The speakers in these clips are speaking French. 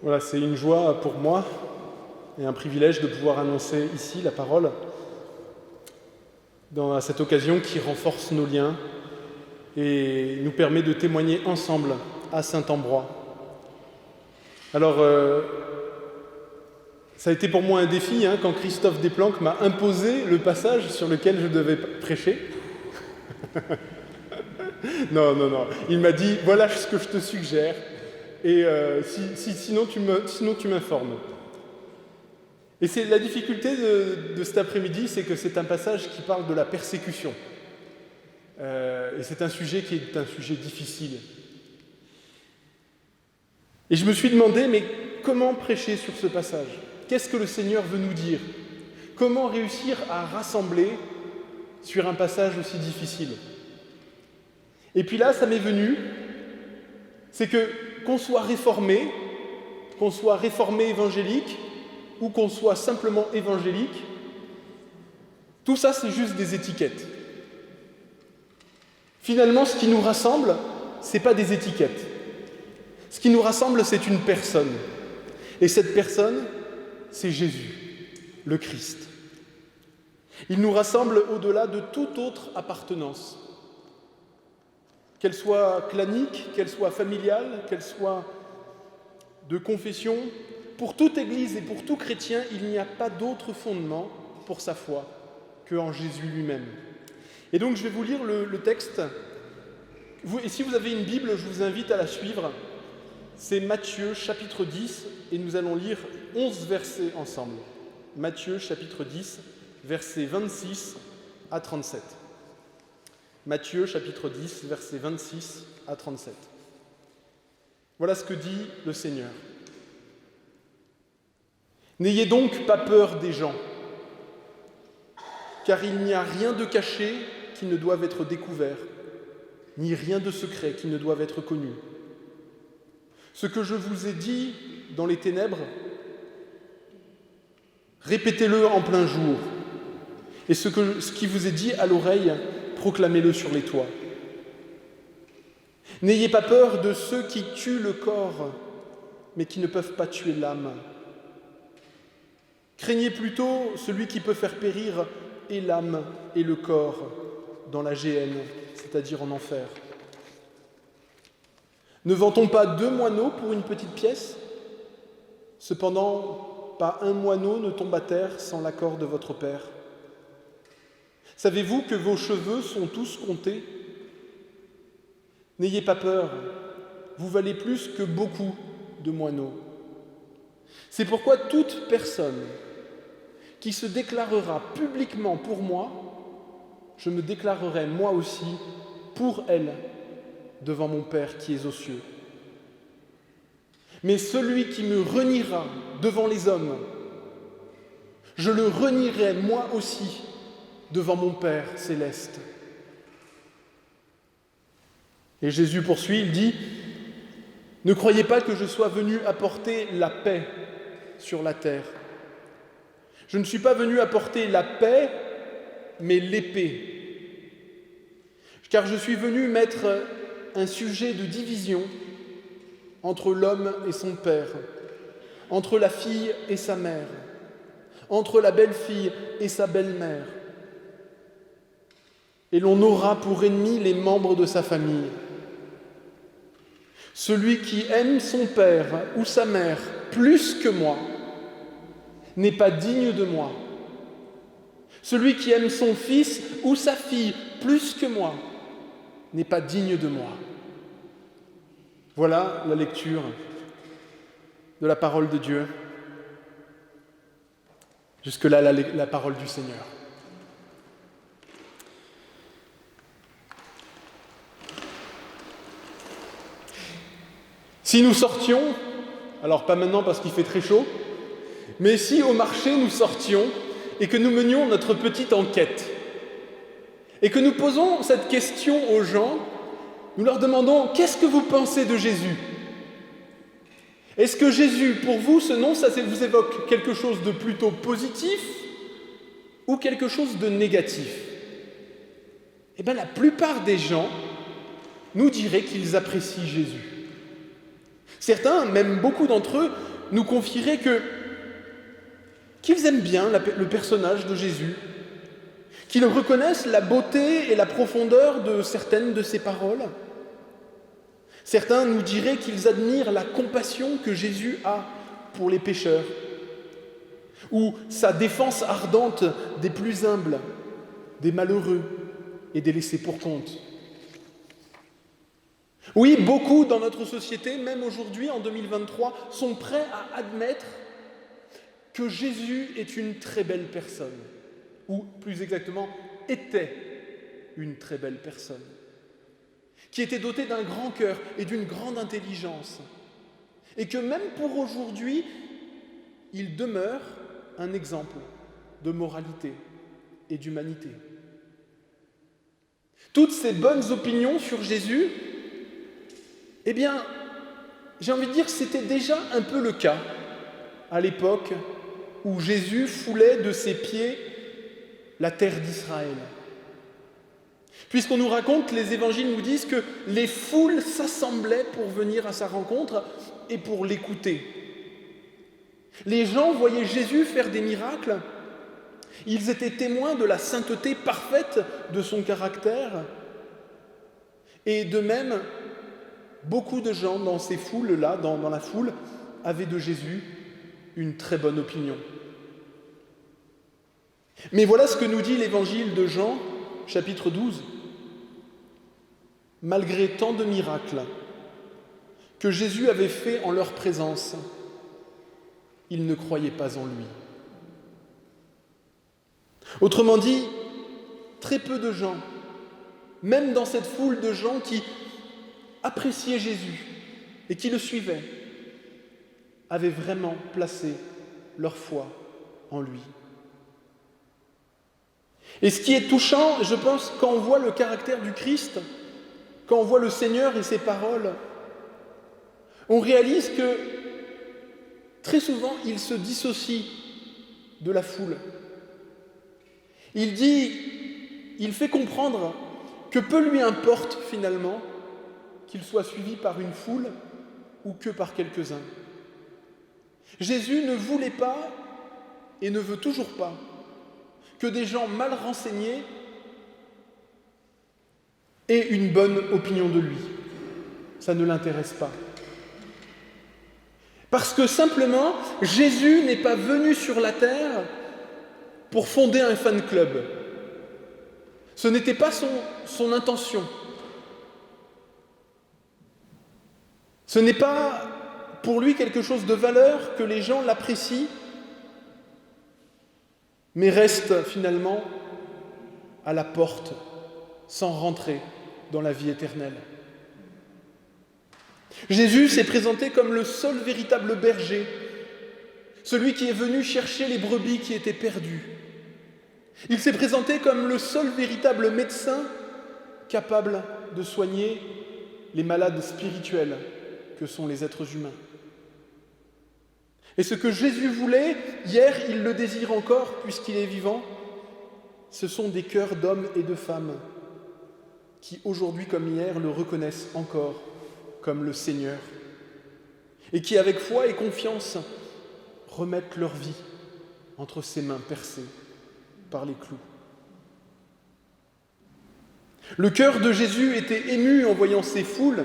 Voilà, c'est une joie pour moi et un privilège de pouvoir annoncer ici la parole dans cette occasion qui renforce nos liens et nous permet de témoigner ensemble à Saint-Ambrois. Alors, ça a été pour moi un défi quand Christophe Desplanques m'a imposé le passage sur lequel je devais prêcher. Non. Il m'a dit, voilà ce que je te suggère, et sinon tu m'informes. Et c'est la difficulté de cet après-midi, c'est que c'est un passage qui parle de la persécution. Et c'est un sujet qui est un sujet difficile. Et je me suis demandé, mais comment prêcher sur ce passage ? Qu'est-ce que le Seigneur veut nous dire ? Comment réussir à rassembler sur un passage aussi difficile ? Et puis là, ça m'est venu, c'est qu'on soit réformé évangélique, ou qu'on soit simplement évangélique, tout ça, c'est juste des étiquettes. Finalement, ce qui nous rassemble, ce n'est pas des étiquettes. Ce qui nous rassemble, c'est une personne. Et cette personne, c'est Jésus, le Christ. Il nous rassemble au-delà de toute autre appartenance. Qu'elle soit clanique, qu'elle soit familiale, qu'elle soit de confession, pour toute Église et pour tout chrétien, il n'y a pas d'autre fondement pour sa foi qu'en Jésus lui-même. Et donc je vais vous lire le texte. Et si vous avez une Bible, je vous invite à la suivre. C'est Matthieu chapitre 10 et nous allons lire 11 versets ensemble. Matthieu chapitre 10, versets 26 à 37. Matthieu chapitre 10, versets 26 à 37. Voilà ce que dit le Seigneur. N'ayez donc pas peur des gens, car il n'y a rien de caché qui ne doive être découvert, ni rien de secret qui ne doive être connu. Ce que je vous ai dit dans les ténèbres, répétez-le en plein jour, et ce qui vous est dit à l'oreille, proclamez-le sur les toits. N'ayez pas peur de ceux qui tuent le corps, mais qui ne peuvent pas tuer l'âme. Craignez plutôt celui qui peut faire périr et l'âme et le corps dans la géhenne, c'est-à-dire en enfer. Ne vend-on pas 2 moineaux pour une petite pièce ? Cependant, pas un moineau ne tombe à terre sans l'accord de votre Père. Savez-vous que vos cheveux sont tous comptés ? N'ayez pas peur, vous valez plus que beaucoup de moineaux. C'est pourquoi toute personne qui se déclarera publiquement pour moi, je me déclarerai moi aussi pour elle devant mon Père qui est aux cieux. Mais celui qui me reniera devant les hommes, je le renierai moi aussi devant mon Père céleste. Et Jésus poursuit, il dit « Ne croyez pas que je sois venu apporter la paix sur la terre. Je ne suis pas venu apporter la paix, mais l'épée. Car je suis venu mettre un sujet de division entre l'homme et son père, entre la fille et sa mère, entre la belle-fille et sa belle-mère. Et l'on aura pour ennemis les membres de sa famille. Celui qui aime son père ou sa mère plus que moi n'est pas digne de moi. Celui qui aime son fils ou sa fille plus que moi n'est pas digne de moi. » Voilà la lecture de la parole de Dieu. Jusque-là, la parole du Seigneur. Si nous sortions, alors pas maintenant parce qu'il fait très chaud, mais si au marché nous sortions et que nous menions notre petite enquête et que nous posons cette question aux gens, nous leur demandons « Qu'est-ce que vous pensez de Jésus ?» Est-ce que Jésus, pour vous, ce nom, ça vous évoque quelque chose de plutôt positif ou quelque chose de négatif ? Eh bien, la plupart des gens nous diraient qu'ils apprécient Jésus. Certains, même beaucoup d'entre eux, nous confieraient qu'ils aiment bien le personnage de Jésus, qu'ils reconnaissent la beauté et la profondeur de certaines de ses paroles. Certains nous diraient qu'ils admirent la compassion que Jésus a pour les pécheurs, ou sa défense ardente des plus humbles, des malheureux et des laissés pour compte. Oui, beaucoup dans notre société, même aujourd'hui en 2023, sont prêts à admettre que Jésus est une très belle personne, ou plus exactement, était une très belle personne, qui était doté d'un grand cœur et d'une grande intelligence, et que même pour aujourd'hui, il demeure un exemple de moralité et d'humanité. Toutes ces bonnes opinions sur Jésus, eh bien, j'ai envie de dire, c'était déjà un peu le cas à l'époque où Jésus foulait de ses pieds la terre d'Israël. Puisqu'on nous raconte, les évangiles nous disent que les foules s'assemblaient pour venir à sa rencontre et pour l'écouter. Les gens voyaient Jésus faire des miracles, ils étaient témoins de la sainteté parfaite de son caractère, et de même, beaucoup de gens dans ces foules-là, dans la foule, avaient de Jésus une très bonne opinion. Mais voilà ce que nous dit l'évangile de Jean, chapitre 12. Malgré tant de miracles que Jésus avait faits en leur présence, ils ne croyaient pas en lui. Autrement dit, très peu de gens, même dans cette foule de gens qui appréciaient Jésus et qui le suivaient, avaient vraiment placé leur foi en lui. Et ce qui est touchant, je pense, quand on voit le caractère du Christ, quand on voit le Seigneur et ses paroles, on réalise que très souvent, il se dissocie de la foule. Il fait comprendre que peu lui importe finalement qu'il soit suivi par une foule ou que par quelques-uns. Jésus ne voulait pas et ne veut toujours pas que des gens mal renseignés aient une bonne opinion de lui. Ça ne l'intéresse pas. Parce que simplement, Jésus n'est pas venu sur la terre pour fonder un fan club. Ce n'était pas son intention. Ce n'est pas pour lui quelque chose de valeur que les gens l'apprécient, mais reste finalement à la porte sans rentrer dans la vie éternelle. Jésus s'est présenté comme le seul véritable berger, celui qui est venu chercher les brebis qui étaient perdues. Il s'est présenté comme le seul véritable médecin capable de soigner les malades spirituels que sont les êtres humains. Et ce que Jésus voulait, hier, il le désire encore puisqu'il est vivant, ce sont des cœurs d'hommes et de femmes qui, aujourd'hui comme hier, le reconnaissent encore comme le Seigneur et qui, avec foi et confiance, remettent leur vie entre ses mains percées par les clous. Le cœur de Jésus était ému en voyant ces foules,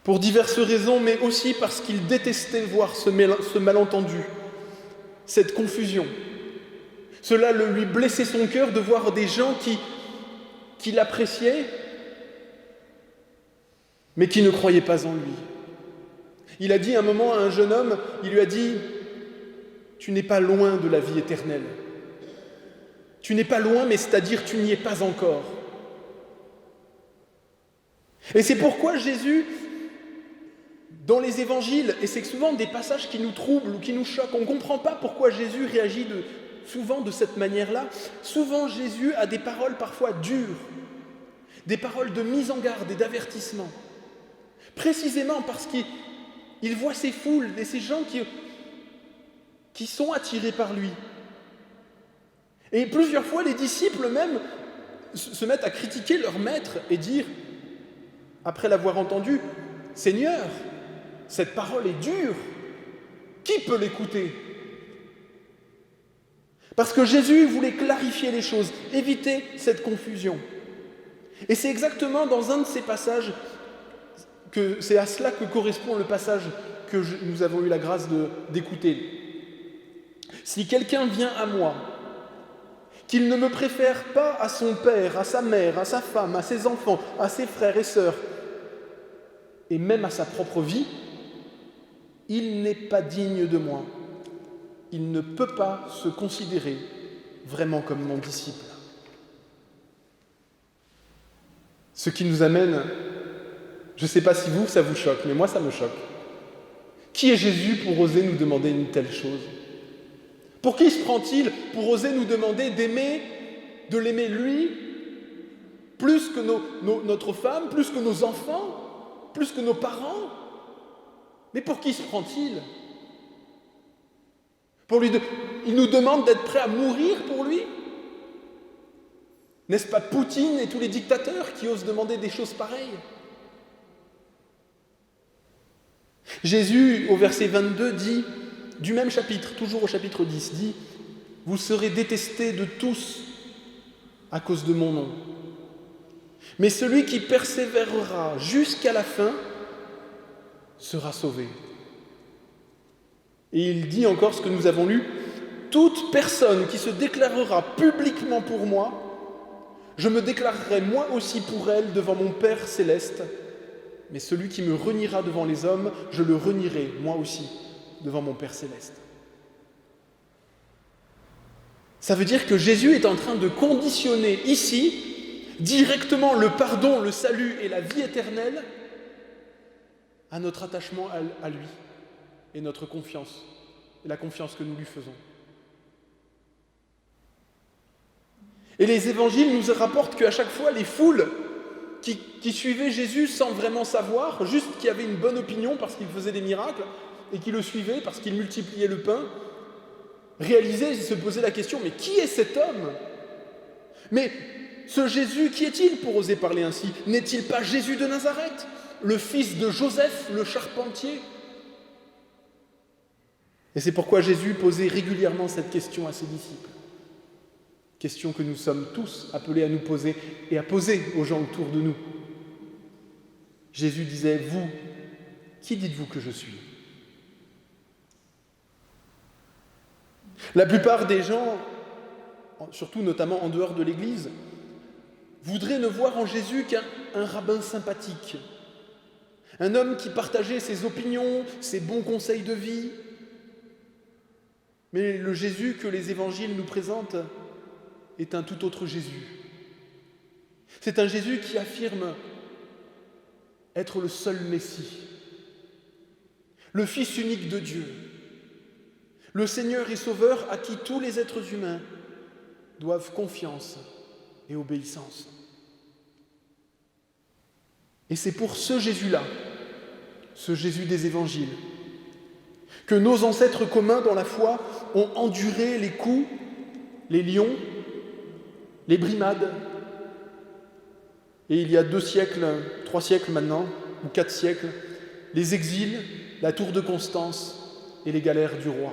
pour diverses raisons, mais aussi parce qu'il détestait voir ce malentendu, cette confusion. Cela lui blessait son cœur de voir des gens qui l'appréciaient, mais qui ne croyaient pas en lui. Il a dit un moment à un jeune homme, il lui a dit « Tu n'es pas loin de la vie éternelle. Tu n'es pas loin, mais c'est-à-dire tu n'y es pas encore. » Et c'est pourquoi Jésus, dans les évangiles, et c'est souvent des passages qui nous troublent ou qui nous choquent, on ne comprend pas pourquoi Jésus réagit souvent de cette manière-là. Souvent, Jésus a des paroles parfois dures, des paroles de mise en garde et d'avertissement, précisément parce qu'il voit ces foules et ces gens qui sont attirés par lui. Et plusieurs fois, les disciples même se mettent à critiquer leur maître et dire après l'avoir entendu, « Seigneur, cette parole est dure, qui peut l'écouter ?» Parce que Jésus voulait clarifier les choses, éviter cette confusion. Et c'est exactement dans un de ces passages que c'est à cela que correspond le passage que nous avons eu la grâce d'écouter. Si quelqu'un vient à moi, qu'il ne me préfère pas à son père, à sa mère, à sa femme, à ses enfants, à ses frères et sœurs, et même à sa propre vie, il n'est pas digne de moi. Il ne peut pas se considérer vraiment comme mon disciple. Ce qui nous amène, je ne sais pas si vous, ça vous choque, mais moi ça me choque. Qui est Jésus pour oser nous demander une telle chose ? Pour qui se prend-il pour oser nous demander de l'aimer lui, plus que notre femme, plus que nos enfants, plus que nos parents ? Mais pour qui se prend-il ? Il nous demande d'être prêts à mourir pour lui ? N'est-ce pas Poutine et tous les dictateurs qui osent demander des choses pareilles ? Jésus, au verset 22, dit, du même chapitre, toujours au chapitre 10, dit « Vous serez détestés de tous à cause de mon nom. Mais celui qui persévérera jusqu'à la fin sera sauvé. » Et il dit encore ce que nous avons lu, « Toute personne qui se déclarera publiquement pour moi, je me déclarerai moi aussi pour elle devant mon Père céleste, mais celui qui me reniera devant les hommes, je le renierai moi aussi devant mon Père céleste. » Ça veut dire que Jésus est en train de conditionner ici directement le pardon, le salut et la vie éternelle à notre attachement à lui et notre confiance, et la confiance que nous lui faisons. Et les évangiles nous rapportent qu'à chaque fois, les foules qui suivaient Jésus sans vraiment savoir, juste qui avaient une bonne opinion parce qu'il faisait des miracles, et qui le suivaient parce qu'il multipliait le pain, réalisaient et se posaient la question, mais qui est cet homme ? Mais ce Jésus, qui est-il pour oser parler ainsi ? N'est-il pas Jésus de Nazareth, le fils de Joseph, le charpentier ? Et c'est pourquoi Jésus posait régulièrement cette question à ses disciples. Question que nous sommes tous appelés à nous poser et à poser aux gens autour de nous. Jésus disait, « Vous, qui dites-vous que je suis ?» La plupart des gens, surtout notamment en dehors de l'Église, voudraient ne voir en Jésus qu'un rabbin sympathique, un homme qui partageait ses opinions, ses bons conseils de vie. Mais le Jésus que les évangiles nous présentent est un tout autre Jésus. C'est un Jésus qui affirme être le seul Messie, le Fils unique de Dieu, le Seigneur et Sauveur à qui tous les êtres humains doivent confiance et obéissance. Et c'est pour ce Jésus-là, ce Jésus des évangiles, que nos ancêtres communs dans la foi ont enduré les coups, les lions, les brimades. Et il y a 2 siècles, 3 siècles maintenant, ou 4 siècles, les exils, la tour de Constance et les galères du roi.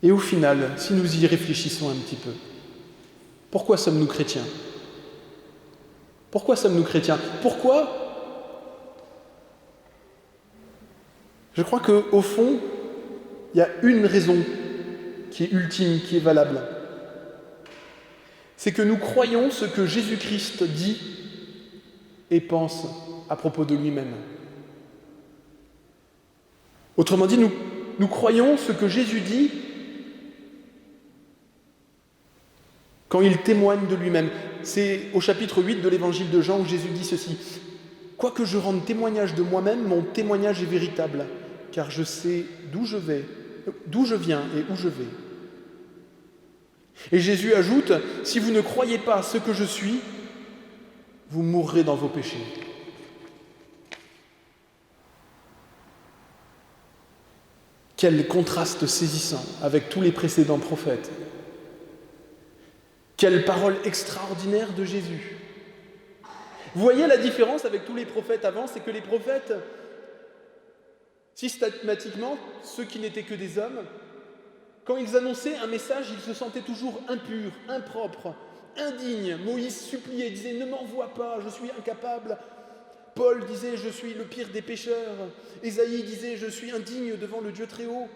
Et au final, si nous y réfléchissons un petit peu, pourquoi sommes-nous chrétiens ? Pourquoi sommes-nous chrétiens ? Pourquoi ? Je crois qu'au fond, il y a une raison qui est ultime, qui est valable. C'est que nous croyons ce que Jésus-Christ dit et pense à propos de lui-même. Autrement dit, nous croyons ce que Jésus dit quand il témoigne de lui-même. C'est au chapitre 8 de l'évangile de Jean où Jésus dit ceci. « Quoique je rende témoignage de moi-même, mon témoignage est véritable, car je sais d'où je viens et où je vais. » Et Jésus ajoute, « Si vous ne croyez pas à ce que je suis, vous mourrez dans vos péchés. » Quel contraste saisissant avec tous les précédents prophètes. Quelle parole extraordinaire de Jésus. Vous voyez la différence avec tous les prophètes avant, c'est que les prophètes, systématiquement, ceux qui n'étaient que des hommes, quand ils annonçaient un message, ils se sentaient toujours impurs, impropres, indignes. Moïse suppliait, disait « Ne m'envoie pas, je suis incapable ». Paul disait « Je suis le pire des pécheurs ». Ésaïe disait « Je suis indigne devant le Dieu très haut ».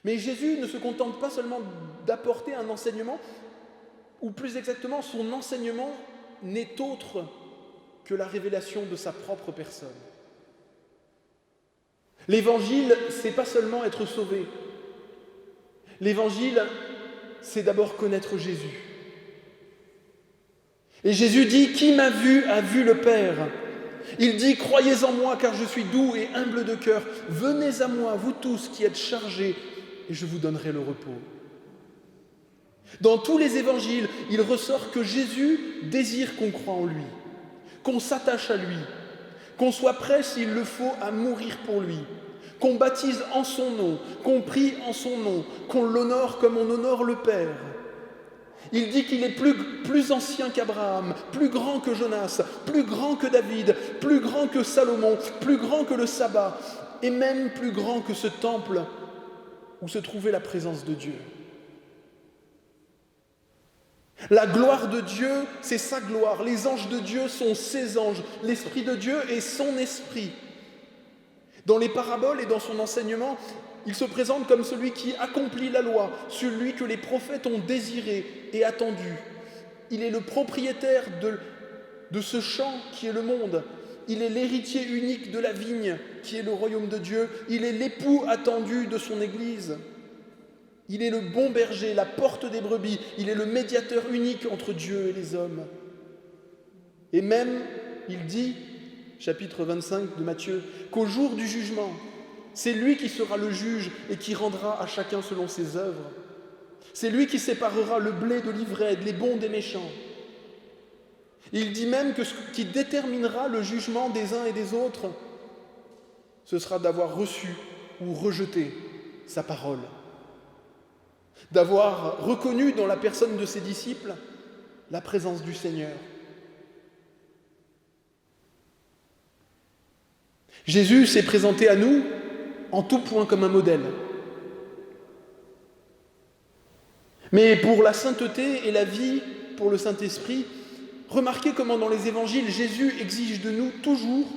Mais Jésus ne se contente pas seulement d'apporter un enseignement, ou plus exactement, son enseignement n'est autre que la révélation de sa propre personne. L'évangile, c'est pas seulement être sauvé. L'évangile, c'est d'abord connaître Jésus. Et Jésus dit « Qui m'a vu a vu le Père ». Il dit « Croyez en moi, car je suis doux et humble de cœur. Venez à moi, vous tous qui êtes chargés, et je vous donnerai le repos. » Dans tous les évangiles, il ressort que Jésus désire qu'on croie en lui, qu'on s'attache à lui, qu'on soit prêt, s'il le faut, à mourir pour lui, qu'on baptise en son nom, qu'on prie en son nom, qu'on l'honore comme on honore le Père. Il dit qu'il est plus ancien qu'Abraham, plus grand que Jonas, plus grand que David, plus grand que Salomon, plus grand que le sabbat, et même plus grand que ce temple où se trouvait la présence de Dieu. La gloire de Dieu, c'est sa gloire. Les anges de Dieu sont ses anges. L'Esprit de Dieu est son esprit. Dans les paraboles et dans son enseignement, il se présente comme celui qui accomplit la loi, celui que les prophètes ont désiré et attendu. Il est le propriétaire de ce champ qui est le monde. Il est l'héritier unique de la vigne qui est le royaume de Dieu. Il est l'époux attendu de son Église. Il est le bon berger, la porte des brebis. Il est le médiateur unique entre Dieu et les hommes. Et même, il dit, chapitre 25 de Matthieu, qu'au jour du jugement, c'est lui qui sera le juge et qui rendra à chacun selon ses œuvres. C'est lui qui séparera le blé de l'ivraie, les bons des méchants. Il dit même que ce qui déterminera le jugement des uns et des autres, ce sera d'avoir reçu ou rejeté sa parole. D'avoir reconnu dans la personne de ses disciples la présence du Seigneur. Jésus s'est présenté à nous en tout point comme un modèle. Mais pour la sainteté et la vie, pour le Saint-Esprit, remarquez comment dans les évangiles, Jésus exige de nous toujours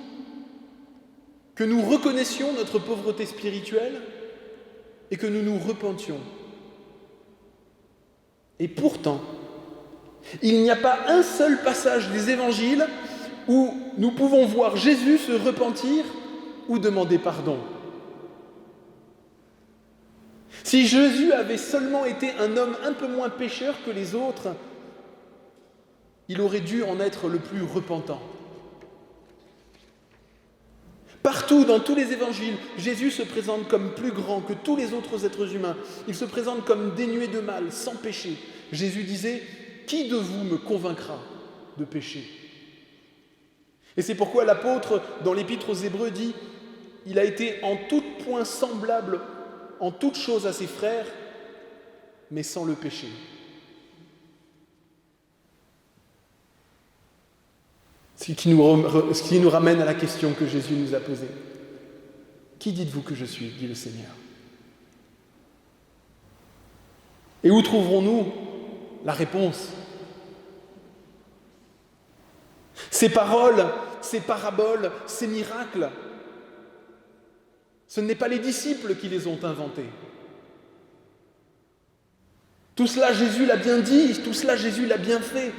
que nous reconnaissions notre pauvreté spirituelle et que nous nous repentions. Et pourtant, il n'y a pas un seul passage des évangiles où nous pouvons voir Jésus se repentir ou demander pardon. Si Jésus avait seulement été un homme un peu moins pécheur que les autres, il aurait dû en être le plus repentant. Partout, dans tous les évangiles, Jésus se présente comme plus grand que tous les autres êtres humains. Il se présente comme dénué de mal, sans péché. Jésus disait « Qui de vous me convaincra de péché ?» Et c'est pourquoi l'apôtre, dans l'Épître aux Hébreux, dit « Il a été en tout point semblable en toutes choses à ses frères, mais sans le péché. » Ce qui nous ramène à la question que Jésus nous a posée. Qui dites-vous que je suis, dit le Seigneur. Et où trouverons-nous la réponse? Ces paroles, ces paraboles, ces miracles, ce n'est pas les disciples qui les ont inventés. Tout cela, Jésus l'a bien dit, tout cela, Jésus l'a bien fait.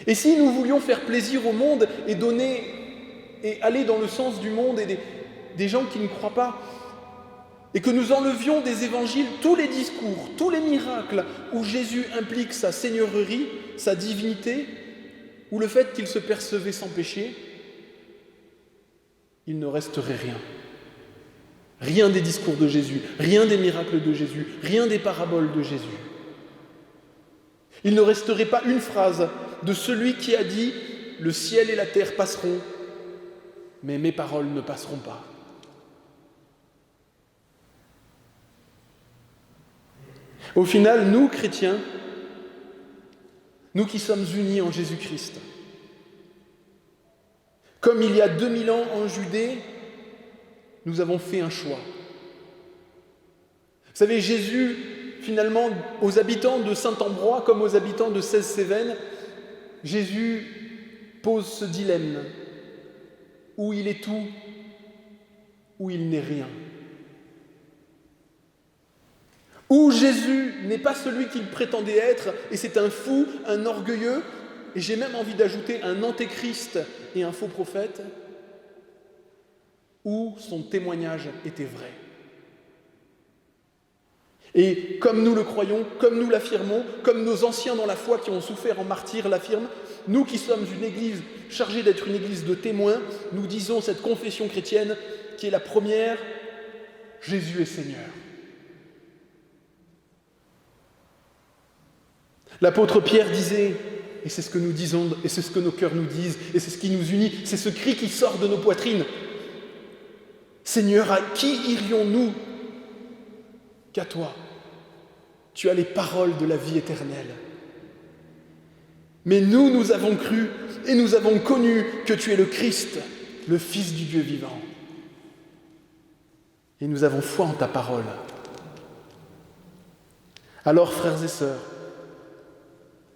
Et si nous voulions faire plaisir au monde et donner et aller dans le sens du monde et des gens qui ne croient pas, et que nous enlevions des évangiles tous les discours, tous les miracles où Jésus implique sa seigneurie, sa divinité, ou le fait qu'il se percevait sans péché, il ne resterait rien. Rien des discours de Jésus, rien des miracles de Jésus, rien des paraboles de Jésus. Il ne resterait pas une phrase de celui qui a dit « Le ciel et la terre passeront, mais mes paroles ne passeront pas. » Au final, nous, chrétiens, nous qui sommes unis en Jésus-Christ, comme il y a 2000 ans en Judée, nous avons fait un choix. Vous savez, Jésus, finalement, aux habitants de Saint-Ambrois comme aux habitants de Cèze-Sévennes, Jésus pose ce dilemme, où il est tout, où il n'est rien. Où Jésus n'est pas celui qu'il prétendait être, et c'est un fou, un orgueilleux, et j'ai même envie d'ajouter un antéchrist et un faux prophète, où son témoignage était vrai. Et comme nous le croyons, comme nous l'affirmons, comme nos anciens dans la foi qui ont souffert en martyrs l'affirment, nous qui sommes une église chargée d'être une église de témoins, nous disons cette confession chrétienne qui est la première, Jésus est Seigneur. L'apôtre Pierre disait, et c'est ce que nous disons, et c'est ce que nos cœurs nous disent, et c'est ce qui nous unit, c'est ce cri qui sort de nos poitrines. Seigneur, à qui irions-nous qu'à toi? Tu as les paroles de la vie éternelle. Mais nous avons cru et nous avons connu que tu es le Christ, le Fils du Dieu vivant. Et nous avons foi en ta parole. Alors, frères et sœurs,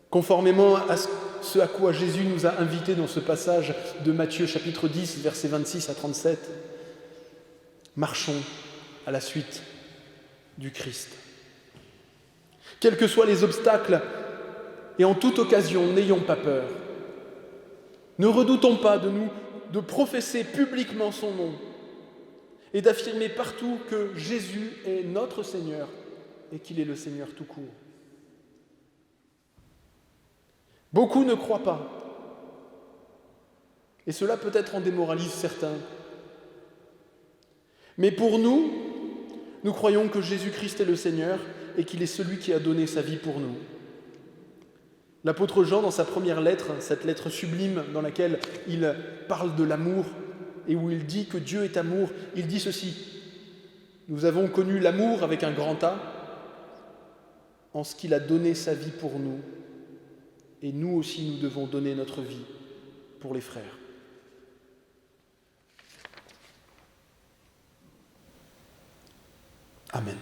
conformément à ce à quoi Jésus nous a invités dans ce passage de Matthieu chapitre 10, versets 26 à 37, marchons à la suite du Christ. Quels que soient les obstacles, et en toute occasion, n'ayons pas peur. Ne redoutons pas de professer publiquement son nom et d'affirmer partout que Jésus est notre Seigneur et qu'il est le Seigneur tout court. Beaucoup ne croient pas, et cela peut-être en démoralise certains. Mais pour nous, nous croyons que Jésus-Christ est le Seigneur et qu'il est celui qui a donné sa vie pour nous. L'apôtre Jean, dans sa première lettre, cette lettre sublime dans laquelle il parle de l'amour et où il dit que Dieu est amour, il dit ceci: nous avons connu l'amour avec un grand A en ce qu'il a donné sa vie pour nous, et nous aussi nous devons donner notre vie pour les frères. Amen.